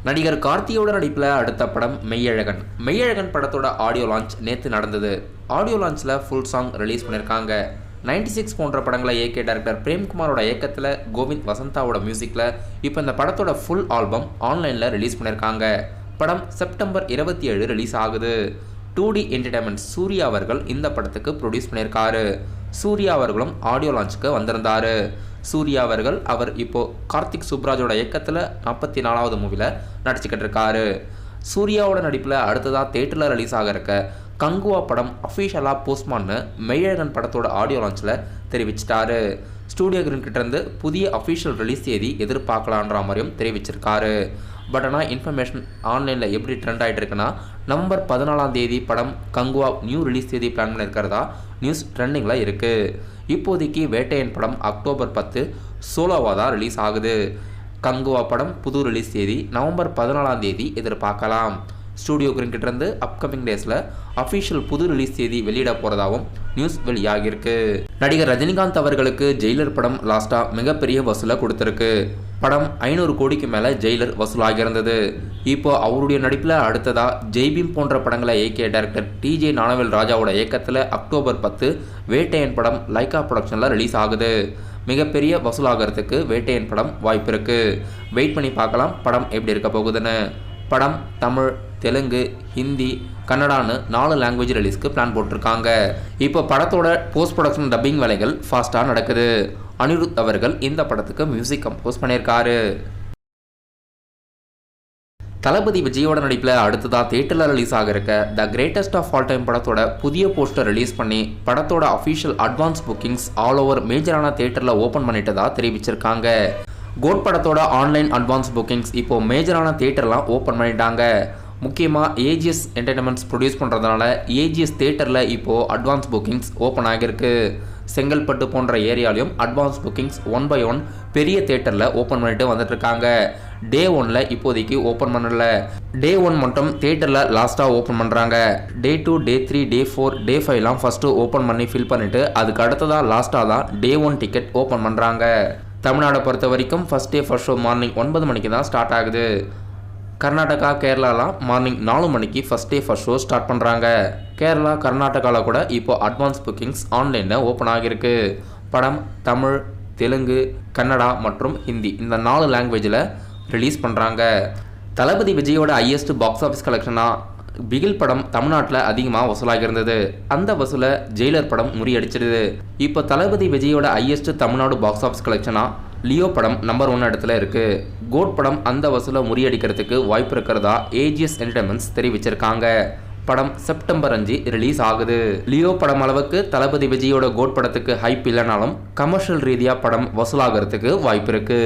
நடிகர் கார்த்தியோட நடிப்பில் அடுத்த படம் மெய்யழகன். மெய்யழகன் படத்தோட ஆடியோ லான்ச் நேற்று நடந்தது. ஆடியோ லான்ச்சில் ஃபுல் சாங் ரிலீஸ் பண்ணியிருக்காங்க. 96 போன்ற படங்களை இயக்கிய டைரக்டர் பிரேம்குமாரோட இயக்கத்தில் கோவிந்த் வசந்தாவோட மியூசிக்கில் இப்போ இந்த படத்தோட ஃபுல் ஆல்பம் ஆன்லைனில் ரிலீஸ் பண்ணியிருக்காங்க. படம் செப்டம்பர் 27 ரிலீஸ் ஆகுது. 2D என்டர்டைன்மெண்ட் சூர்யா அவர்கள் இந்த படத்துக்கு ப்ரொடியூஸ் பண்ணியிருக்காரு. சூர்யா அவர்களும் ஆடியோ லான்ச்சுக்கு வந்திருந்தார். சூர்யா அவர்கள் இப்போ கார்த்திக் சுப்ராஜோட இயக்கத்தில் 44வது மூவியில் நடிச்சுக்கிட்டு இருக்காரு. சூர்யாவோட நடிப்பில் அடுத்ததாக தேட்டரில் ரிலீஸ் ஆக இருக்க கங்குவா படம் அஃபீஷியலாக போஸ்ட்மான்னு மெய்யழகன் படத்தோட ஆடியோ லான்ச்சில் தெரிவிச்சிட்டாரு. ஸ்டூடியோ கிரீன் கிட்டேருந்து புதிய அஃபீஷியல் ரிலீஸ் தேதி எதிர்பார்க்கலான்ற மாதிரியும் தெரிவிச்சிருக்காரு. பட் ஆனால் இன்ஃபர்மேஷன் ஆன்லைனில் எப்படி ட்ரெண்ட் ஆகிட்டு இருக்குன்னா, நவம்பர் 14ஆம் தேதி படம் கங்குவா நியூ ரிலீஸ் தேதி பிளான் பண்ணியிருக்கிறதா நியூஸ் ட்ரெண்டிங்கில் இருக்குது. இப்போதைக்கு வேட்டையன் படம் அக்டோபர் 10 சோலோவாக தான் ரிலீஸ் ஆகுது. கங்குவா படம் புது ரிலீஸ் தேதி நவம்பர் 14ஆம் தேதி எதிர்பார்க்கலாம். ஸ்டூடியோ கிரீன் கிட்டேருந்து அப்கமிங் டேஸில் அஃபீஷியல் புது ரிலீஸ் தேதி வெளியிட போகிறதாகவும் நியூஸ் வெளியாகியிருக்கு. நடிகர் ரஜினிகாந்த் அவர்களுக்கு ஜெயிலர் படம் லாஸ்ட்டாக மிகப்பெரிய வசூலை கொடுத்துருக்கு. படம் 500 கோடிக்கு மேலே ஜெயிலர் வசூலாகியிருந்தது. இப்போ அவருடைய நடிப்பில் அடுத்ததாக ஜெய்பீம் போன்ற படங்களை இயக்கிய டைரக்டர் TJ ஞானவேல் ராஜாவோட இயக்கத்தில் அக்டோபர் 10 வேட்டையன் படம் லைகா ப்ரொடக்ஷனில் ரிலீஸ் ஆகுது. மிகப்பெரிய வசூலாகிறதுக்கு வேட்டையன் படம் வாய்ப்பு இருக்குது. வெயிட் பண்ணி பார்க்கலாம் படம் எப்படி இருக்க போகுதுன்னு. படம் தமிழ், தெலுங்கு, ஹிந்தி, கன்னடான்னு 4 லாங்குவேஜ் ரிலீஸ்க்கு பிளான் போட்டிருக்காங்க. இப்போ படத்தோட போஸ்ட் ப்ரொடக்ஷன் டப்பிங் வேலைகள் ஃபாஸ்ட்டாக நடக்குது. அனிருத் அவர்கள் இந்த படத்துக்கு மியூசிக் கம்போஸ் பண்ணியிருக்காரு. தளபதி விஜயோட நடிப்பில் அடுத்ததாக தேட்டரில் ரிலீஸ் ஆக இருக்க the greatest of all time படத்தோட புதிய போஸ்டர் ரிலீஸ் பண்ணி படத்தோட official advance bookings all over மேஜரான தேட்டரில் ஓப்பன் பண்ணிட்டதா தெரிவிச்சிருக்காங்க. கோட் படத்தோட ஆன்லைன் அட்வான்ஸ் புக்கிங்ஸ் இப்போ மேஜரான தேட்டர்லாம் ஓப்பன் பண்ணிட்டாங்க. முக்கியமாக ஏஜிஎஸ் என்டர்டைன்மெண்ட்ஸ் ப்ரொடியூஸ் பண்ணுறதுனால ஏஜிஎஸ் தேட்டரில் இப்போது அட்வான்ஸ் புக்கிங்ஸ் ஓப்பன் ஆகியிருக்கு. செங்கல்பட்டு போன்ற ஏரியாலையும் அட்வான்ஸ் புக்கிங்ஸ் 1 by 1 பெரிய தேட்டரில் ஓப்பன் பண்ணிட்டு வந்துட்டுருக்காங்க. டே 1ல் இப்போதைக்கு ஓப்பன் பண்ணல. டே 1 மட்டும் தேட்டரில் லாஸ்ட்டாக ஓப்பன் பண்ணுறாங்க. டே 2, டே 3, டே 4, டே 5லாம் ஃபஸ்ட்டு ஓப்பன் பண்ணி ஃபில் பண்ணிவிட்டு அதுக்கு அடுத்ததாக லாஸ்ட்டாக தான் டே 1 டிக்கெட் ஓப்பன் பண்ணுறாங்க. தமிழ்நாடை பொறுத்த வரைக்கும் first day first show morning 9 மணிக்கு தான் ஸ்டார்ட் ஆகுது. கர்நாடகா, கேரளாலாம் மார்னிங் 4 மணிக்கு first day first show start பண்ணுறாங்க. கேரளா, கர்நாடகாவில் கூட இப்போ அட்வான்ஸ் புக்கிங்ஸ் ஆன்லைனில் ஓப்பன் ஆகியிருக்கு. படம் தமிழ், தெலுங்கு, கன்னடா மற்றும் ஹிந்தி இந்த 4 லாங்குவேஜில் ரிலீஸ் பண்ணுறாங்க. தளபதி விஜயோட ஹையஸ்ட் பாக்ஸ் ஆஃபீஸ் கலெக்ஷனாக பிகில் படம் தமிழ்நாட்டில் அதிகமாக வசூலாகி இருந்தது. அந்த வசூலை ஜெயிலர் படம் முறியடிச்சிடுது. இப்போ தளபதி விஜயோட ஹையஸ்ட் தமிழ்நாடு பாக்ஸ் ஆஃபீஸ் கலெக்ஷனாக லியோ படம் நம்பர் 1 இடத்துல இருக்குது. கோட் படம் அந்த வசூலை முறியடிக்கிறதுக்கு வாய்ப்பு இருக்கிறதா ஏஜிஎஸ் என்டர்டைன்மெண்ட்ஸ் தெரிவிச்சிருக்காங்க. படம் செப்டம்பர் 5 ரிலீஸ் ஆகுது. லியோ படம் அளவுக்கு தளபதி விஜயோட கோட் படத்துக்கு ஹைப் இல்லைனாலும் கமர்ஷியல் ரீதியாக படம் வசூலாகிறதுக்கு வாய்ப்பு இருக்குது.